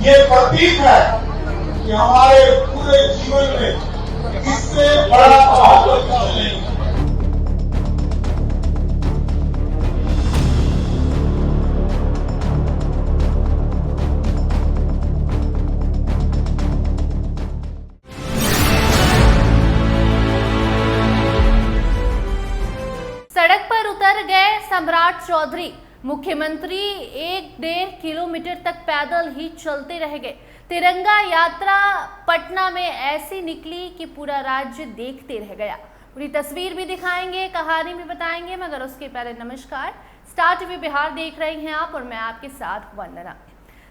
ये प्रतीक है कि हमारे पूरे जीवन में इससे बड़ा प्रभाव कोई नहीं। सड़क पर उतर गए सम्राट चौधरी। मुख्यमंत्री 1.5 किलोमीटर तक पैदल ही चलते रह गए। तिरंगा यात्रा पटना में ऐसी निकली कि पूरा राज्य देखते रह गया। पूरी तस्वीर भी दिखाएंगे, कहानी भी बताएंगे, मगर उसके पहले नमस्कार। स्टार टीवी बिहार देख रहे हैं आप और मैं आपके साथ वंदना।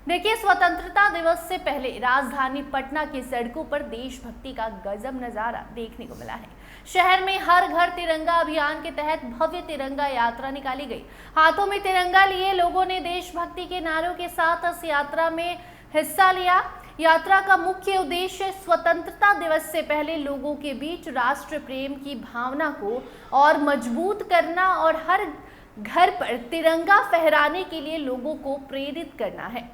देखिए, स्वतंत्रता दिवस से पहले राजधानी पटना की सड़कों पर देशभक्ति का गजब नजारा देखने को मिला है। शहर में हर घर तिरंगा अभियान के तहत भव्य तिरंगा यात्रा निकाली गई। हाथों में तिरंगा लिए लोगों ने देशभक्ति के नारों के साथ इस यात्रा में हिस्सा लिया। यात्रा का मुख्य उद्देश्य स्वतंत्रता दिवस से पहले लोगों के बीच राष्ट्र प्रेम की भावना को और मजबूत करना और हर घर पर तिरंगा फहराने के लिए लोगों को प्रेरित करना है।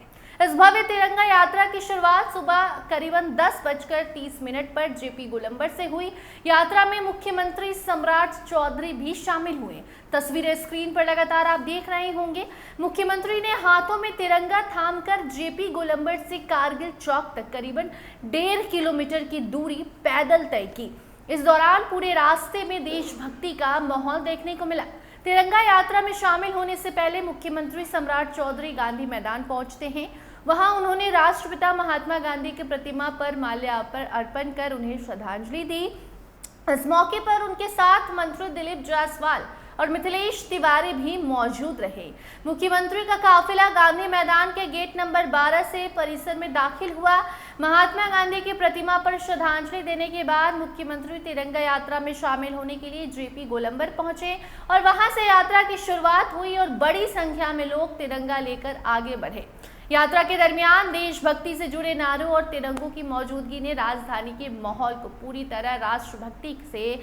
इस भव्य तिरंगा यात्रा की शुरुआत सुबह करीबन 10:30 पर जेपी गोलंबर से हुई। यात्रा में मुख्यमंत्री सम्राट चौधरी भी शामिल हुए। तस्वीरें स्क्रीन पर लगातार आप देख रहे होंगे। मुख्यमंत्री ने हाथों में तिरंगा थामकर जेपी गोलंबर से कारगिल चौक तक करीबन 1.5 किलोमीटर की दूरी पैदल तय की। इस दौरान पूरे रास्ते में देशभक्ति का माहौल देखने को मिला। तिरंगा यात्रा में शामिल होने से पहले मुख्यमंत्री सम्राट चौधरी गांधी मैदान पहुंचते हैं। वहां उन्होंने राष्ट्रपिता महात्मा गांधी की प्रतिमा पर माल्यार्पण कर उन्हें श्रद्धांजलि दी। इस मौके पर उनके साथ मंत्री दिलीप जायसवाल और मिथिलेश तिवारी भी मौजूद रहे। मुख्यमंत्री का काफिला गांधी मैदान के गेट नंबर 12 से परिसर में दाखिल हुआ। महात्मा गांधी की प्रतिमा पर श्रद्धांजलि देने के बाद मुख्यमंत्री तिरंगा यात्रा में शामिल होने के लिए जेपी गोलंबर पहुंचे और वहां से यात्रा की शुरुआत हुई और बड़ी संख्या में लोग तिरंगा लेकर आगे बढ़े। यात्रा के दरमियान देशभक्ति से जुड़े नारों और तिरंगों की मौजूदगी ने राजधानी के माहौल को पूरी तरह राष्ट्रभक्ति से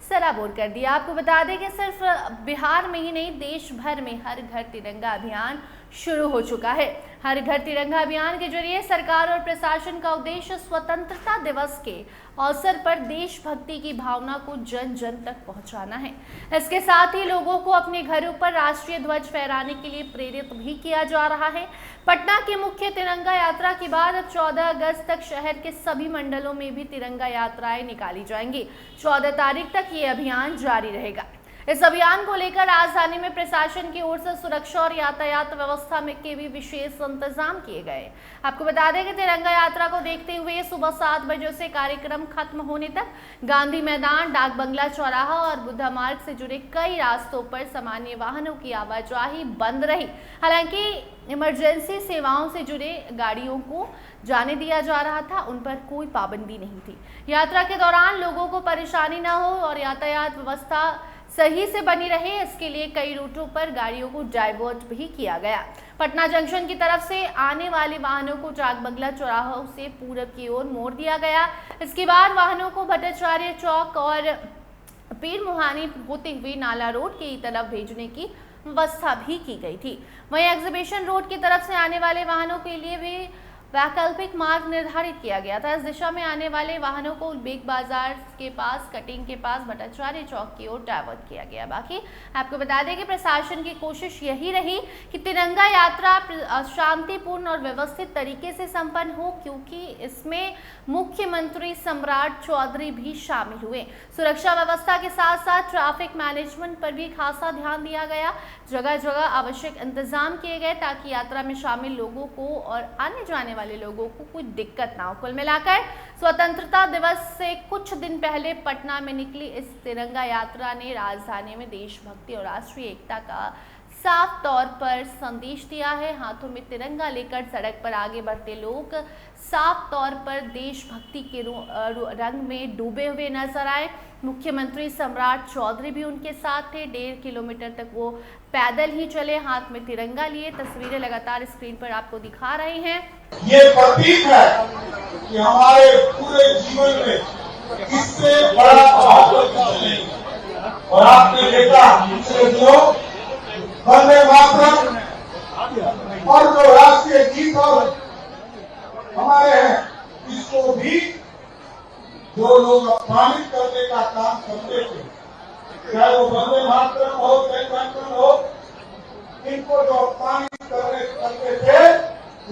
सराबोर कर दिया। आपको बता दें कि सिर्फ बिहार में ही नहीं, देश भर में हर घर तिरंगा अभियान शुरू हो चुका है। हर घर तिरंगा अभियान के जरिए सरकार और प्रशासन का उद्देश्य स्वतंत्रता दिवस के अवसर पर देशभक्ति की भावना को जन जन तक पहुंचाना है। इसके साथ ही लोगों को अपने घरों पर राष्ट्रीय ध्वज फहराने के लिए प्रेरित भी किया जा रहा है। पटना की मुख्य तिरंगा यात्रा के बाद अब 14 अगस्त तक शहर के सभी मंडलों में भी तिरंगा यात्राएं निकाली जाएंगी। 14 तारीख तक ये अभियान जारी रहेगा। इस अभियान को लेकर राजधानी में प्रशासन की ओर से सुरक्षा और यातायात व्यवस्था में के भी विशेष इंतजाम किए गए। आपको बता दें कि तिरंगा यात्रा को देखते हुए सुबह 7 बजे से कार्यक्रम खत्म होने तक गांधी मैदान, डाक बंगला चौराहा और बुद्धा मार्ग से जुड़े कई रास्तों पर सामान्य वाहनों की आवाजाही बंद रही। हालांकि इमरजेंसी सेवाओं से जुड़े गाड़ियों को जाने दिया जा रहा था, उन पर कोई पाबंदी नहीं थी। यात्रा के दौरान लोगों को परेशानी न हो और यातायात व्यवस्था सही से बनी रहे, इसके लिए कई रूटों पर गाड़ियों को डाइवर्ट भी किया गया। पटना जंक्शन की तरफ से आने वाले वाहनों को डाक बंगला चौराहा से पूरब की ओर मोड़ दिया गया। इसके बाद वाहनों को भट्टाचार्य चौक और पीर मुहानी होते हुए नाला रोड की तरफ भेजने की व्यवस्था भी की गई थी। वहीं एग्जीबिशन रोड की तरफ से आने वाले वाहनों के लिए भी वैकल्पिक मार्ग निर्धारित किया गया था। इस दिशा में आने वाले वाहनों को बिग बाजार के पास, कटिंग के पास, भट्टाचार्य चौक की ओर डाइवर्ट किया गया। बाकी आपको बता दें कि प्रशासन की कोशिश यही रही कि तिरंगा यात्रा शांतिपूर्ण और व्यवस्थित तरीके से संपन्न हो, क्योंकि इसमें मुख्यमंत्री सम्राट चौधरी भी शामिल हुए। सुरक्षा व्यवस्था के साथ साथ ट्रैफिक मैनेजमेंट पर भी खासा ध्यान दिया गया। जगह जगह आवश्यक इंतजाम किए गए ताकि यात्रा में शामिल लोगों को और आने जाने वाले लोगों को कोई दिक्कत ना हो। कुल मिलाकर स्वतंत्रता दिवस से कुछ दिन पहले पटना में निकली इस तिरंगा यात्रा ने राजधानी में देशभक्ति और राष्ट्रीय एकता का साफ तौर पर संदेश दिया है। हाथों में तिरंगा लेकर सड़क पर आगे बढ़ते लोग साफ तौर पर देशभक्ति के रंग में डूबे हुए नजर आए। मुख्यमंत्री सम्राट चौधरी भी उनके साथ थे। 1.5 किलोमीटर तक वो पैदल ही चले, हाथ में तिरंगा लिए। तस्वीरें लगातार स्क्रीन पर आपको दिखा रहे हैं। ये प्रतीक है कि हमारे पूरे जीवन में इससे बड़ा प्रभाव कोई नहीं। और आपने देखा पिछले दिनों वंदे मातरम और जो राष्ट्रीय गीत और हमारे हैं, इसको भी जो लोग अपमानित करने का काम करते थे, चाहे वो वंदे मातरम हो, जय मातरम हो, इनको जो अपमानित करते थे,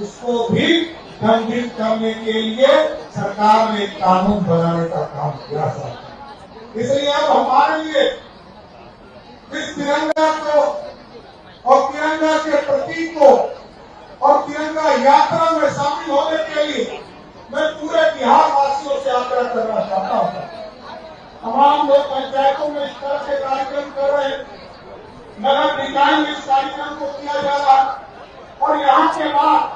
उसको भी दंडित करने के लिए सरकार ने कानून बनाने का काम किया था। इसलिए अब हमारे लिए इस तिरंगा को और तिरंगा के प्रतीक को और तिरंगा यात्रा में शामिल होने के लिए मैं पूरे बिहार वासियों से आग्रह करना चाहता हूँ। तमाम लोग पंचायतों में इस तरह के कार्यक्रम कर रहे हैं, नगर निकाय में इस कार्यक्रम को किया जा रहा है और यहाँ के बाद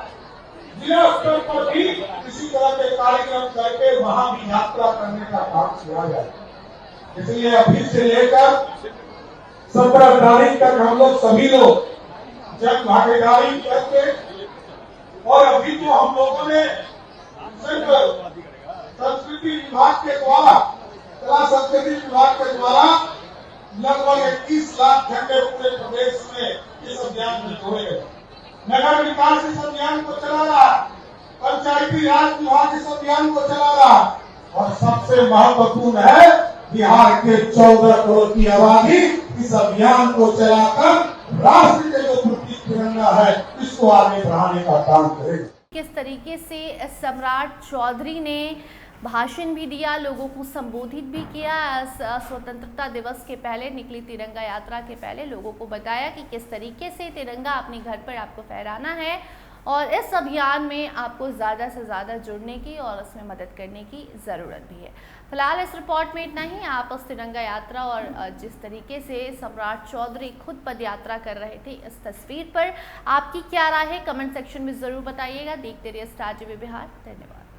जिला स्तर पर भी इसी तरह के कार्यक्रम करके वहाँ भी यात्रा करने का काम किया जाए। इसलिए अभी से लेकर 17 तारीख तक हम लोग सभी लोग जन भागीदारी करके और अभी तो हम लोगों ने सिर्फ संस्कृति विभाग के द्वारा, कला संस्कृति विभाग के द्वारा लगभग 21 लाख झंडे पूरे प्रदेश में इस अभियान में जोड़े गए। नगर विकास इस अभियान को चला रहा, पंचायती राज विभाग इस अभियान को चला रहा और सबसे महत्वपूर्ण है बिहार के 14 करोड़ की आबादी इस अभियान को चलाकर राष्ट्र के जो प्रतीक तिरंगा है इसको आगे बढ़ाने का काम करेगा। किस तरीके से सम्राट चौधरी ने भाषण भी दिया, लोगों को संबोधित भी किया, स्वतंत्रता दिवस के पहले निकली तिरंगा यात्रा के पहले लोगों को बताया कि किस तरीके से तिरंगा अपने घर पर आपको फहराना है और इस अभियान में आपको ज़्यादा से ज़्यादा जुड़ने की और उसमें मदद करने की ज़रूरत भी है। फिलहाल इस रिपोर्ट में इतना ही। आप उस तिरंगा यात्रा और जिस तरीके से सम्राट चौधरी खुद पद यात्रा कर रहे थे, इस तस्वीर पर आपकी क्या राय है, कमेंट सेक्शन में ज़रूर बताइएगा। देखते रहिए स्टार टीवी बिहार। धन्यवाद।